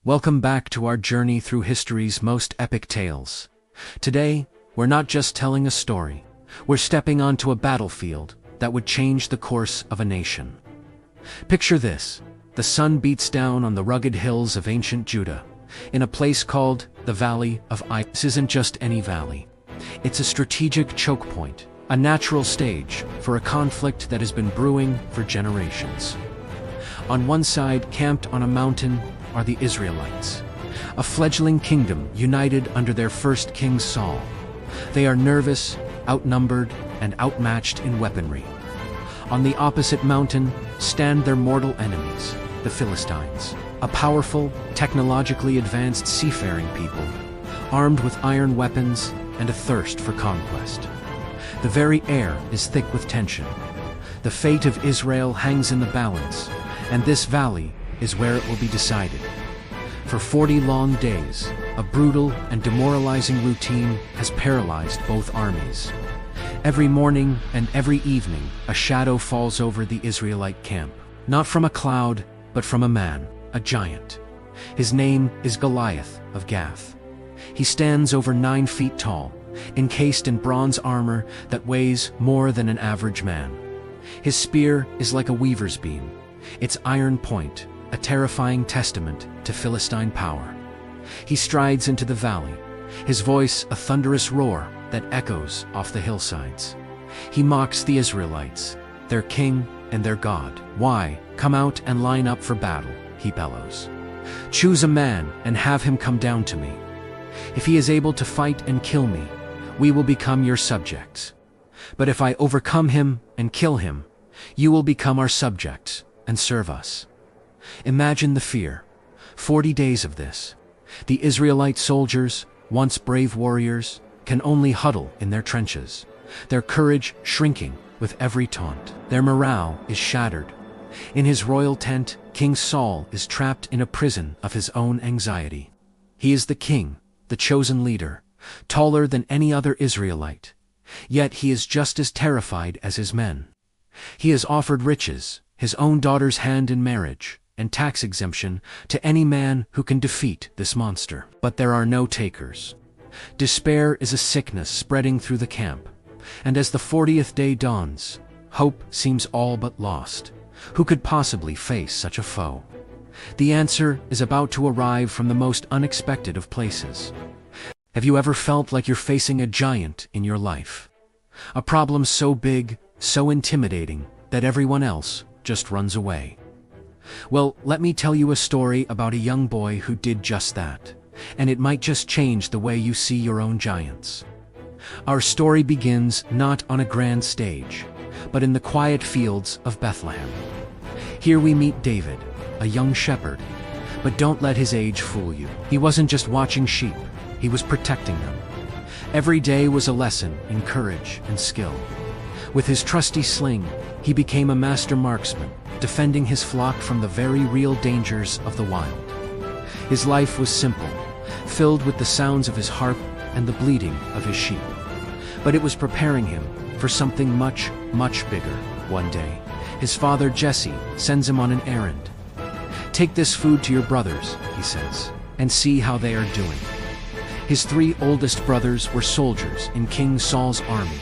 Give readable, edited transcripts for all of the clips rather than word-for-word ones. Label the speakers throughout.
Speaker 1: Welcome back to our journey through history's most epic tales. Today, we're not just telling a story, we're stepping onto a battlefield that would change the course of a nation. Picture this: the sun beats down on the rugged hills of ancient Judah, in a place called the Valley of Ai. This isn't just any valley. It's a strategic choke point, a natural stage for a conflict that has been brewing for generations. On one side, camped on a mountain, are the Israelites, a fledgling kingdom united under their first king Saul. They are nervous, outnumbered, and outmatched in weaponry. On the opposite mountain stand their mortal enemies, the Philistines, a powerful, technologically advanced seafaring people, armed with iron weapons and a thirst for conquest. The very air is thick with tension. The fate of Israel hangs in the balance, and this valley is where it will be decided. For 40 long days, a brutal and demoralizing routine has paralyzed both armies. Every morning and every evening, a shadow falls over the Israelite camp. Not from a cloud, but from a man, a giant. His name is Goliath of Gath. He stands over 9 feet tall, encased in bronze armor that weighs more than an average man. His spear is like a weaver's beam, its iron point a terrifying testament to Philistine power. He strides into the valley, his voice a thunderous roar that echoes off the hillsides. He mocks the Israelites, their king and their God. "Why, come out and line up for battle," he bellows. "Choose a man and have him come down to me. If he is able to fight and kill me, we will become your subjects. But if I overcome him and kill him, you will become our subjects and serve us." Imagine the fear. 40 days of this. The Israelite soldiers, once brave warriors, can only huddle in their trenches, their courage shrinking with every taunt. Their morale is shattered. In his royal tent, King Saul is trapped in a prison of his own anxiety. He is the king, the chosen leader, taller than any other Israelite. Yet he is just as terrified as his men. He has offered riches, his own daughter's hand in marriage, and tax exemption to any man who can defeat this monster. But there are no takers. Despair is a sickness spreading through the camp, and as the 40th day dawns, hope seems all but lost. Who could possibly face such a foe? The answer is about to arrive from the most unexpected of places. Have you ever felt like you're facing a giant in your life? A problem so big, so intimidating, that everyone else just runs away? Well, let me tell you a story about a young boy who did just that, and it might just change the way you see your own giants. Our story begins not on a grand stage, but in the quiet fields of Bethlehem. Here we meet David, a young shepherd, but don't let his age fool you. He wasn't just watching sheep, he was protecting them. Every day was a lesson in courage and skill. With his trusty sling, he became a master marksman, defending his flock from the very real dangers of the wild. His life was simple, filled with the sounds of his harp and the bleating of his sheep. But it was preparing him for something much, much bigger. One day, his father Jesse sends him on an errand. "Take this food to your brothers," he says, "and see how they are doing." His 3 oldest brothers were soldiers in King Saul's army,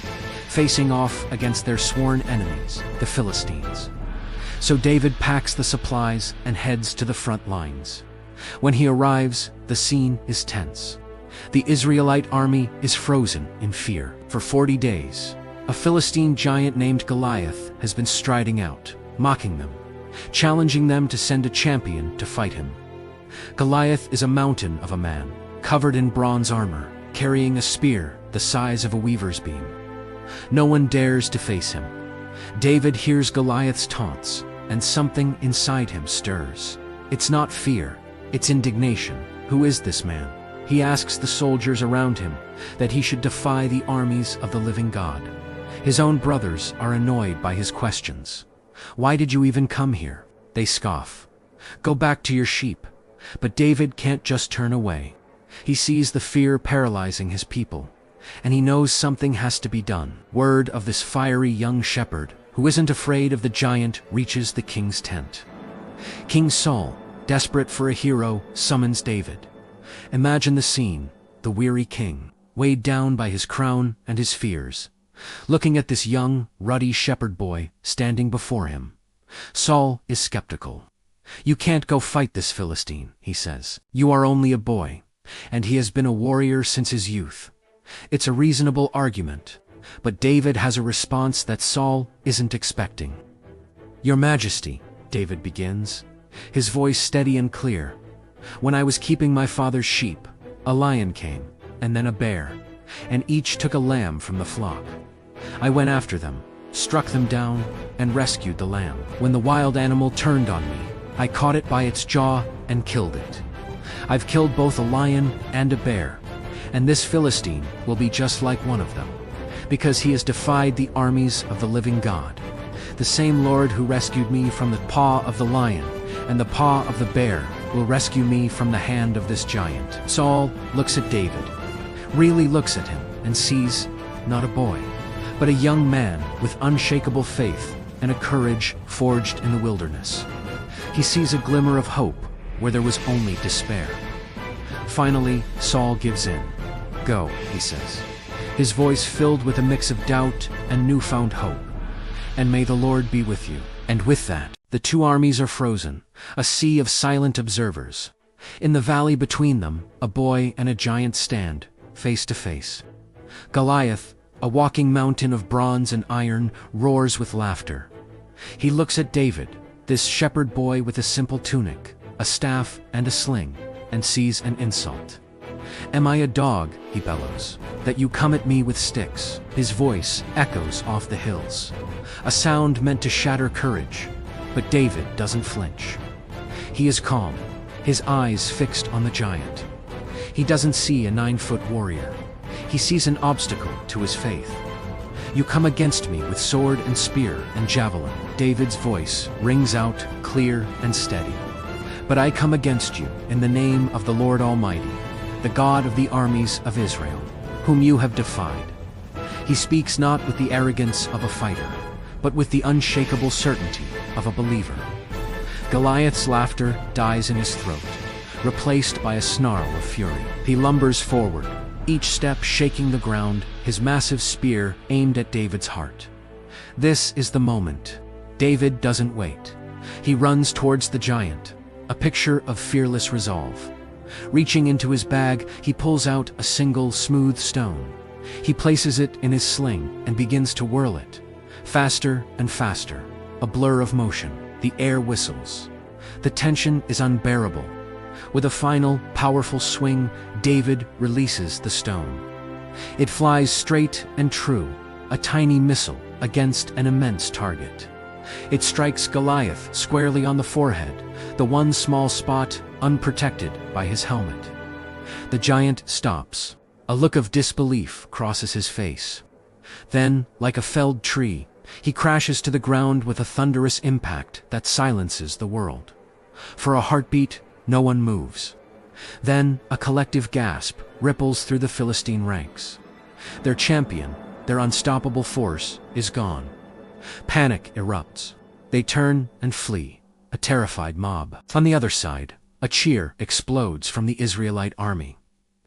Speaker 1: facing off against their sworn enemies, the Philistines. So David packs the supplies and heads to the front lines. When he arrives, the scene is tense. The Israelite army is frozen in fear. For 40 days, a Philistine giant named Goliath has been striding out, mocking them, challenging them to send a champion to fight him. Goliath is a mountain of a man, covered in bronze armor, carrying a spear the size of a weaver's beam. No one dares to face him. David hears Goliath's taunts, and something inside him stirs. It's not fear, it's indignation. Who is this man? He asks the soldiers around him that he should defy the armies of the living God. His own brothers are annoyed by his questions. "Why did you even come here?" they scoff. "Go back to your sheep." But David can't just turn away. He sees the fear paralyzing his people, and he knows something has to be done. Word of this fiery young shepherd, who isn't afraid of the giant, reaches the king's tent. King Saul, desperate for a hero, summons David. Imagine the scene, the weary king, weighed down by his crown and his fears, looking at this young, ruddy shepherd boy standing before him. Saul is skeptical. "You can't go fight this Philistine," he says. "You are only a boy, and he has been a warrior since his youth." It's a reasonable argument, but David has a response that Saul isn't expecting. "Your Majesty," David begins, his voice steady and clear, "when I was keeping my father's sheep, a lion came, and then a bear, and each took a lamb from the flock. I went after them, struck them down, and rescued the lamb. When the wild animal turned on me, I caught it by its jaw and killed it. I've killed both a lion and a bear, and this Philistine will be just like one of them, because he has defied the armies of the living God. The same Lord who rescued me from the paw of the lion and the paw of the bear will rescue me from the hand of this giant." Saul looks at David, really looks at him, and sees not a boy, but a young man with unshakable faith and a courage forged in the wilderness. He sees a glimmer of hope where there was only despair. Finally, Saul gives in. "Go," he says, his voice filled with a mix of doubt and newfound hope. "And may the Lord be with you." And with that, the two armies are frozen, a sea of silent observers. In the valley between them, a boy and a giant stand, face to face. Goliath, a walking mountain of bronze and iron, roars with laughter. He looks at David, this shepherd boy with a simple tunic, a staff and a sling, and sees an insult. "Am I a dog," he bellows, "that you come at me with sticks?" His voice echoes off the hills, a sound meant to shatter courage, but David doesn't flinch. He is calm, his eyes fixed on the giant. He doesn't see a 9-foot warrior. He sees an obstacle to his faith. "You come against me with sword and spear and javelin." David's voice rings out clear and steady. "But I come against you in the name of the Lord Almighty, the God of the armies of Israel, whom you have defied." He speaks not with the arrogance of a fighter, but with the unshakable certainty of a believer. Goliath's laughter dies in his throat, replaced by a snarl of fury. He lumbers forward, each step shaking the ground, his massive spear aimed at David's heart. This is the moment. David doesn't wait. He runs towards the giant, a picture of fearless resolve. Reaching into his bag, he pulls out a single smooth stone. He places it in his sling and begins to whirl it. Faster and faster, a blur of motion. The air whistles. The tension is unbearable. With a final, powerful swing, David releases the stone. It flies straight and true, a tiny missile against an immense target. It strikes Goliath squarely on the forehead, the one small spot unprotected by his helmet. The giant stops. A look of disbelief crosses his face. Then, like a felled tree, he crashes to the ground with a thunderous impact that silences the world. For a heartbeat, no one moves. Then, a collective gasp ripples through the Philistine ranks. Their champion, their unstoppable force, is gone. Panic erupts. They turn and flee, a terrified mob. On the other side, a cheer explodes from the Israelite army.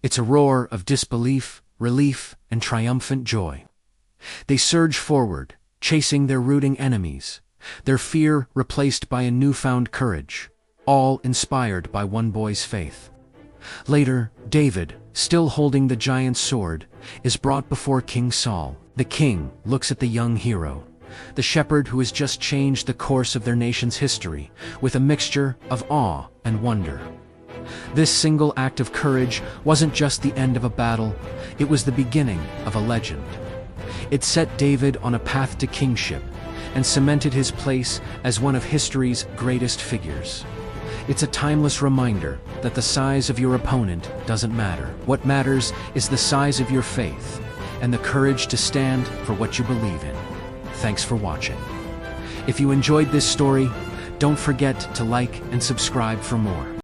Speaker 1: It's a roar of disbelief, relief, and triumphant joy. They surge forward, chasing their rooting enemies, their fear replaced by a newfound courage, all inspired by one boy's faith. Later, David, still holding the giant's sword, is brought before King Saul. The king looks at the young hero, the shepherd who has just changed the course of their nation's history, with a mixture of awe and wonder. This single act of courage wasn't just the end of a battle, it was the beginning of a legend. It set David on a path to kingship and cemented his place as one of history's greatest figures. It's a timeless reminder that the size of your opponent doesn't matter. What matters is the size of your faith and the courage to stand for what you believe in. Thanks for watching. If you enjoyed this story, don't forget to like and subscribe for more.